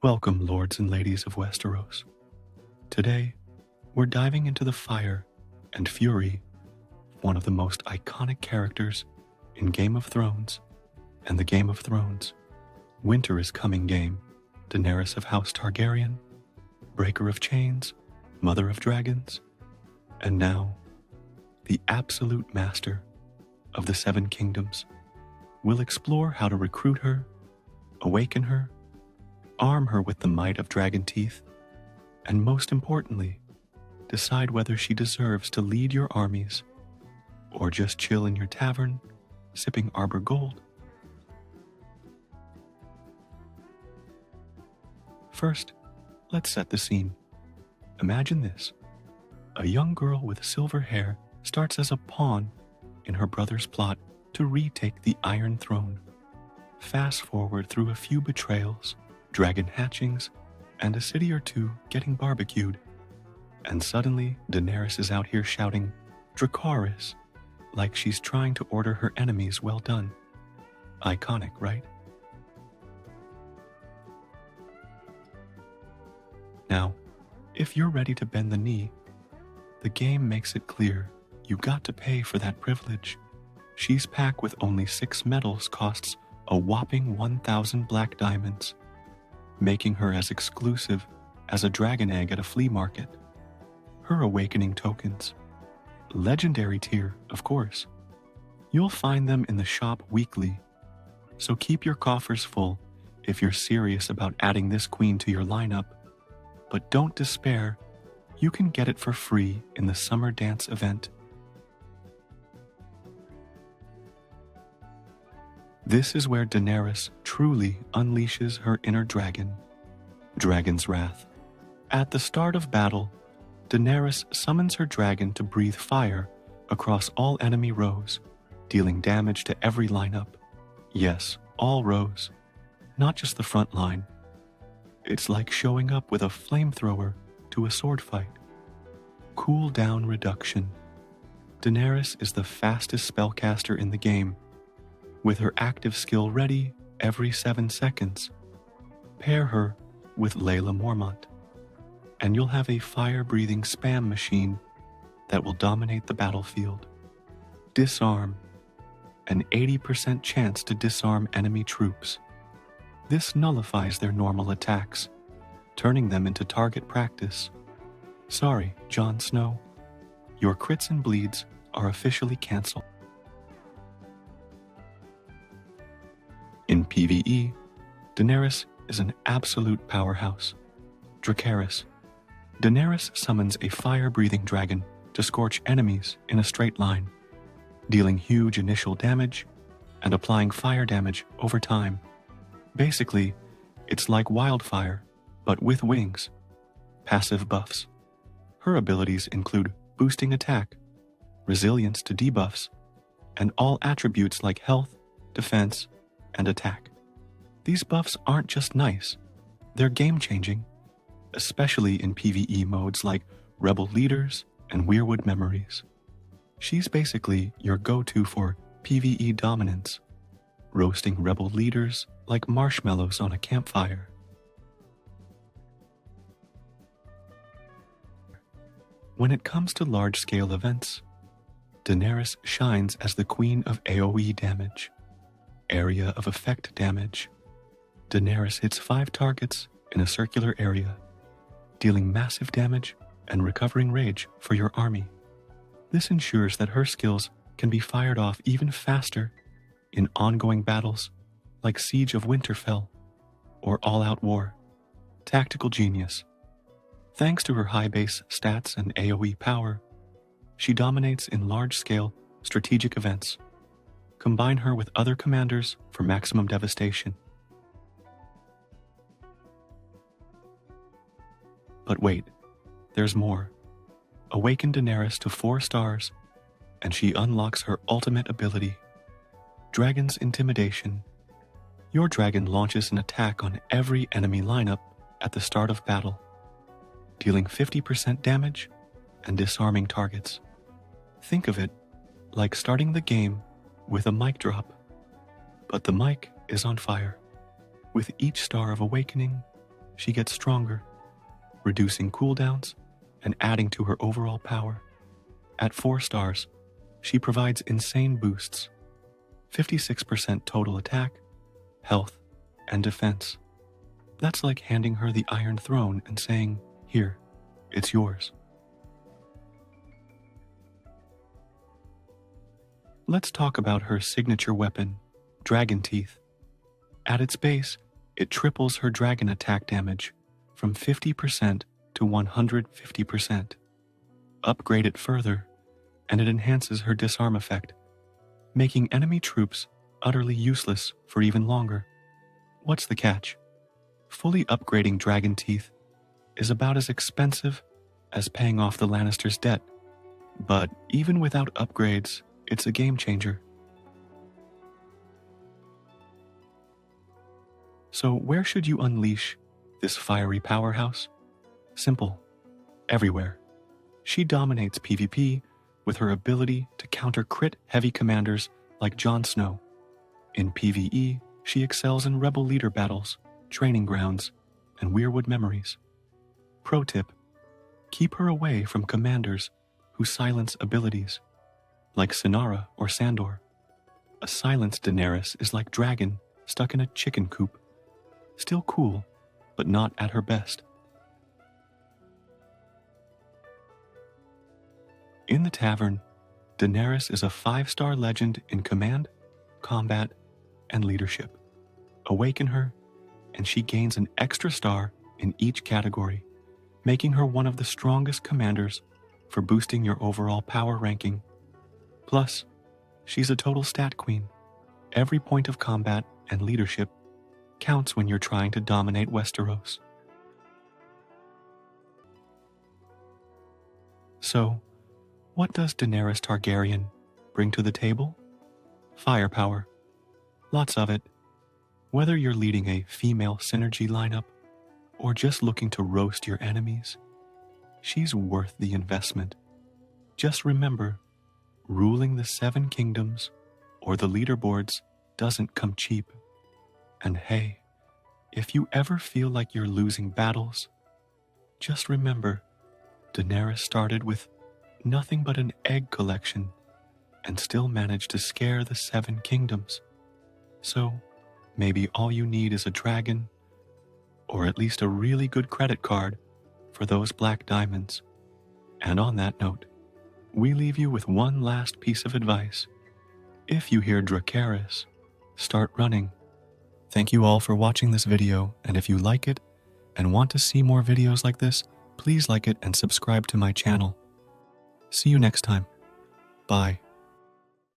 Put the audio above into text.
Welcome, lords and ladies of Westeros. Today, we're diving into the fire and fury of one of the most iconic characters in Game of Thrones and the Game of Thrones Winter is Coming game, Daenerys of House Targaryen, Breaker of Chains, Mother of Dragons, and now, the absolute master of the Seven Kingdoms. We'll explore how to recruit her, awaken her, arm her with the might of dragon teeth, and most importantly, decide whether she deserves to lead your armies or just chill in your tavern, sipping Arbor Gold. First, let's set the scene. Imagine this. A young girl with silver hair starts as a pawn in her brother's plot to retake the Iron Throne. Fast forward through a few betrayals, dragon hatchings, and a city or two getting barbecued. And suddenly, Daenerys is out here shouting, "Dracarys," like she's trying to order her enemies well done. Iconic, right? Now, if you're ready to bend the knee, the game makes it clear you got to pay for that privilege. She's packed with only 6 medals costs a whopping 1,000 black diamonds, making her as exclusive as a dragon egg at a flea market. Her awakening tokens, legendary tier, of course. You'll find them in the shop weekly, so keep your coffers full if you're serious about adding this queen to your lineup. But don't despair, you can get it for free in the Summer Dance event. This is where Daenerys truly unleashes her inner dragon, Dragon's Wrath. At the start of battle, Daenerys summons her dragon to breathe fire across all enemy rows, dealing damage to every lineup. Yes, all rows, not just the front line. It's like showing up with a flamethrower to a sword fight. Cooldown reduction. Daenerys is the fastest spellcaster in the game, with her active skill ready every 7 seconds. Pair her with Layla Mormont, and you'll have a fire-breathing spam machine that will dominate the battlefield. Disarm. An 80% chance to disarm enemy troops. This nullifies their normal attacks, turning them into target practice. Sorry, Jon Snow. Your crits and bleeds are officially cancelled. In PvE, Daenerys is an absolute powerhouse. Dracarys. Daenerys summons a fire-breathing dragon to scorch enemies in a straight line, dealing huge initial damage and applying fire damage over time. Basically, it's like wildfire, but with wings. Passive buffs. Her abilities include boosting attack, resilience to debuffs, and all attributes like health, defense, and attack. These buffs aren't just nice, they're game-changing, especially in PvE modes like Rebel Leaders and Weirwood Memories. She's basically your go-to for PvE dominance, roasting Rebel Leaders like marshmallows on a campfire. When it comes to large-scale events, Daenerys shines as the queen of AoE damage. Area of effect damage. Daenerys hits 5 targets in a circular area, dealing massive damage and recovering rage for your army. This ensures that her skills can be fired off even faster in ongoing battles like Siege of Winterfell or All-Out War. Tactical genius. Thanks to her high base stats and AoE power, she dominates in large-scale strategic events. Combine her with other commanders for maximum devastation. But wait, there's more. Awaken Daenerys to 4 stars, and she unlocks her ultimate ability, Dragon's Intimidation. Your dragon launches an attack on every enemy lineup at the start of battle, dealing 50% damage and disarming targets. Think of it like starting the game with a mic drop, but the mic is on fire. With each star of awakening, she gets stronger, reducing cooldowns and adding to her overall power. At 4 stars, she provides insane boosts, 56% total attack, health, and defense. That's like handing her the Iron Throne and saying, "Here, it's yours." Let's talk about her signature weapon, Dragon Teeth. At its base, it triples her dragon attack damage from 50% to 150%. Upgrade it further, and it enhances her disarm effect, making enemy troops utterly useless for even longer. What's the catch? Fully upgrading Dragon Teeth is about as expensive as paying off the Lannisters' debt, but even without upgrades, it's a game changer. So where should you unleash this fiery powerhouse? Simple. Everywhere. She dominates PvP with her ability to counter crit heavy commanders like Jon Snow. In PvE, she excels in rebel leader battles, training grounds, and Weirwood memories. Pro tip: keep her away from commanders who silence abilities, like Sinara or Sandor. A silenced Daenerys is like Dragon stuck in a chicken coop. Still cool, but not at her best. In the tavern, Daenerys is a 5-star legend in command, combat, and leadership. Awaken her, and she gains an extra star in each category, making her one of the strongest commanders for boosting your overall power ranking. Plus, she's a total stat queen. Every point of combat and leadership counts when you're trying to dominate Westeros. So, what does Daenerys Targaryen bring to the table? Firepower. Lots of it. Whether you're leading a female synergy lineup or just looking to roast your enemies, she's worth the investment. Just remember, ruling the 7 kingdoms or the leaderboards doesn't come cheap. And hey, if you ever feel like you're losing battles, just remember, Daenerys started with nothing but an egg collection and still managed to scare the 7 kingdoms. So, maybe all you need is a dragon, or at least a really good credit card for those black diamonds. And on that note, we leave you with one last piece of advice. If you hear Dracarys, start running. Thank you all for watching this video, and if you like it and want to see more videos like this, please like it and subscribe to my channel. See you next time. Bye.